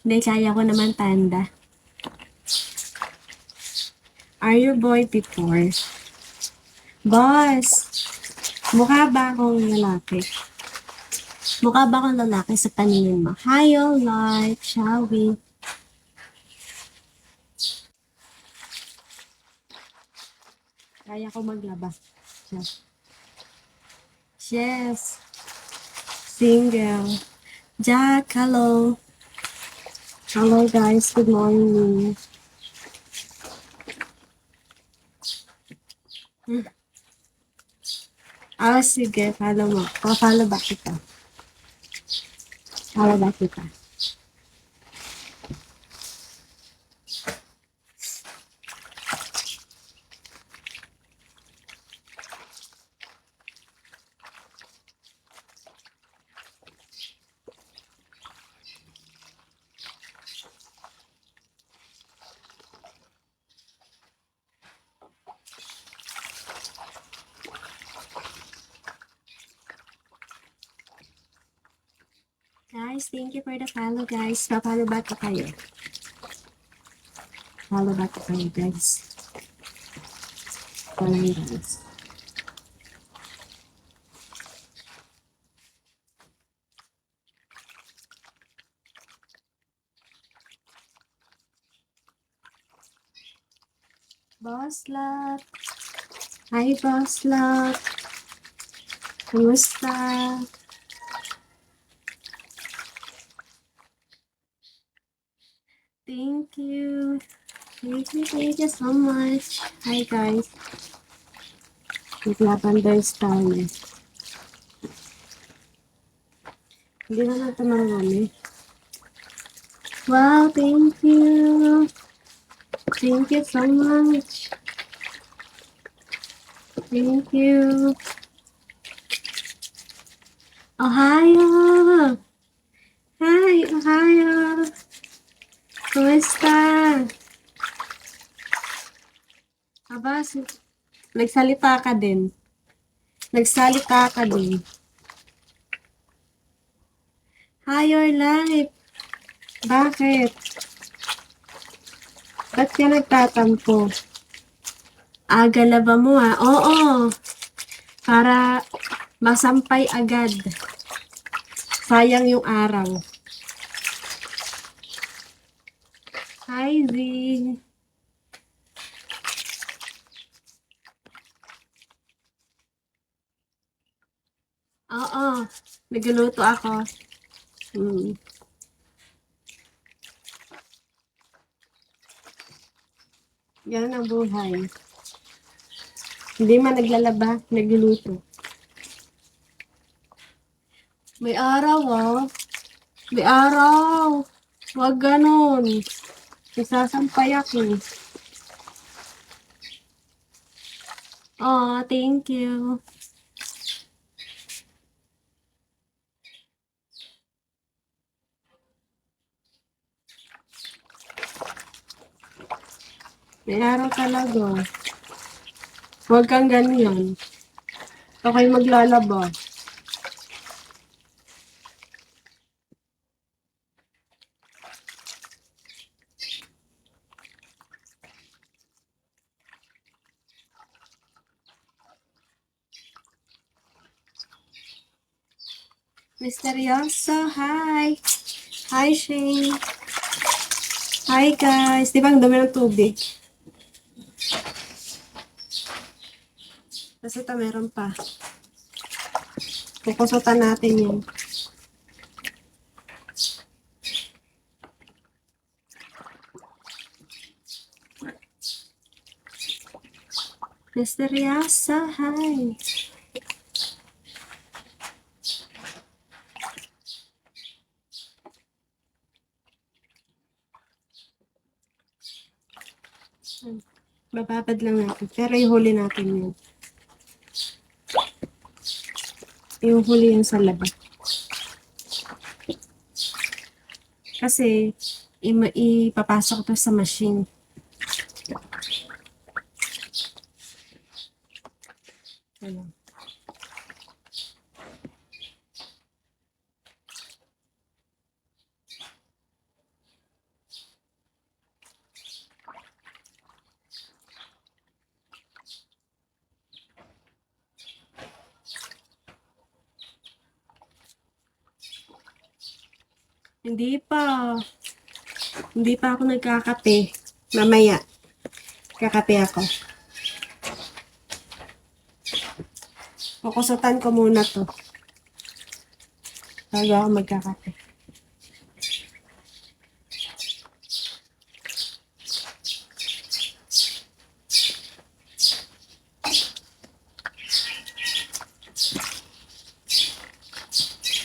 Hindi, kaya ko naman, Panda. Are you boy before? Boss, mukha ba akong lalaki? Mukha ba akong lalaki sa paningin mo? Hi, all light, shall we? Kaya ko maglaba. Yes. Yes. Single. Jack, hello. Hello guys, good morning. Sige, follow mo. Follow ba kita? Follow ba kita? Guys, thank you for the follow, guys. Follow ba ko kayo? Follow ba ko kayo, guys? Follow me, guys. Boss Love. Hi, Boss Love. Kumusta? Thank you. Thank you so much. Hi, guys. Naglabandays tayo. Hindi na natin marami. Wow, thank you. Thank you so much. Thank you. Ohio! Hi, Ohio! Kumusta? Aba, nagsalita ka din. Nagsalita ka din. Hi, your life. Bakit? Ba't ka nagtatampo? Aga na ba mo Oo. Para masampay agad. Sayang yung araw. Hi, Z. Oo. Nagluluto ako. Yan ang buhay. Hindi man naglalaba, nagluluto. May araw, May araw. Huwag ganun. Isasampay ako. Oh, thank you. May araw talaga. Huwag kang ganyan. Okay maglalaba. Misteryoso, hi! Hi, Shane! Hi, guys! Di ba ang dami ng tubig? Kasi ito, meron pa. Kukusutan natin yun. Misteryoso, hi! Bababad lang natin. Pero ihuli natin yun. Ihuli yun sa labas. Kasi, ipapasok to sa machine. Ano? Hindi pa. Hindi pa ako nagkakape. Mamaya, kakape ako. Kukusutan ko muna to. Bago ako magkakape.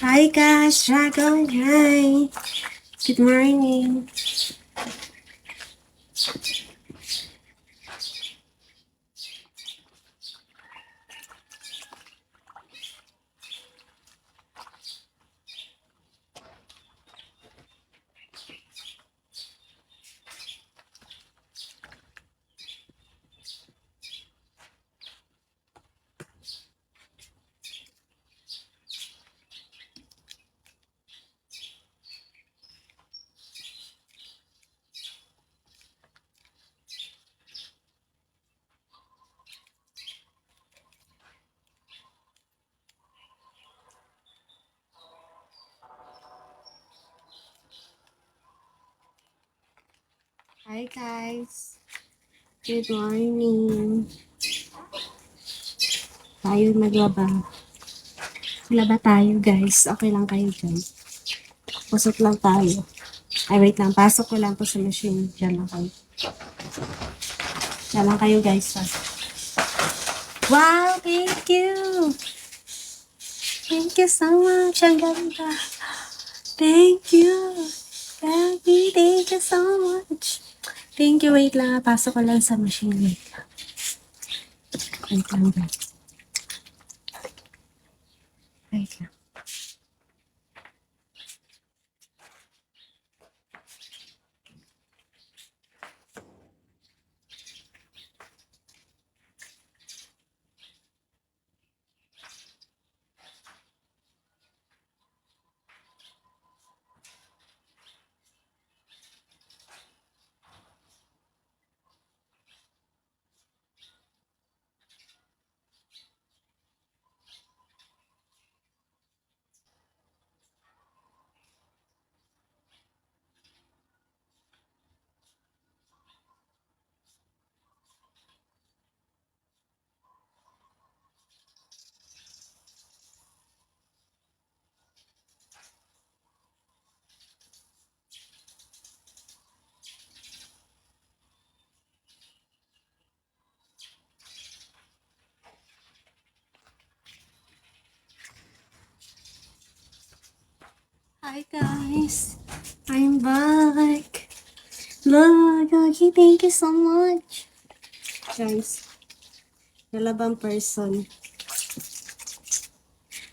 Hi guys, Dragon, hi. Good morning. Hi guys. Good morning. Tayo maglaba. Maglaba tayo guys. Okay lang kayo dyan. Pusot lang tayo. Ay wait lang. Pasok ko lang po sa machine. Diyan lang kayo. Diyan lang kayo guys. Ha? Wow! Thank you! Thank you so much. Ang ganda. Thank you. Gabby, thank you so much. Thank you. Wait lang. Pasok ko lang sa machine. Wait lang. Wait lang guys. Wait lang. Hi guys. I'm back. Look, okay, thank you so much. Guys, nalabang person.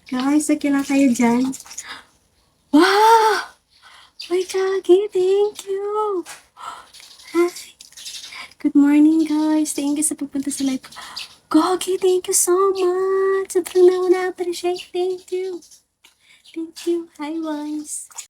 Guys, okay lang kayo dyan? Wow! My Gagi, thank you! Hi! Good morning, guys. Thank you sa pupunta sa live ko. Gagi, thank you so much! Sobrang na-appreciate. Thank you. Thank you. Hi, boys.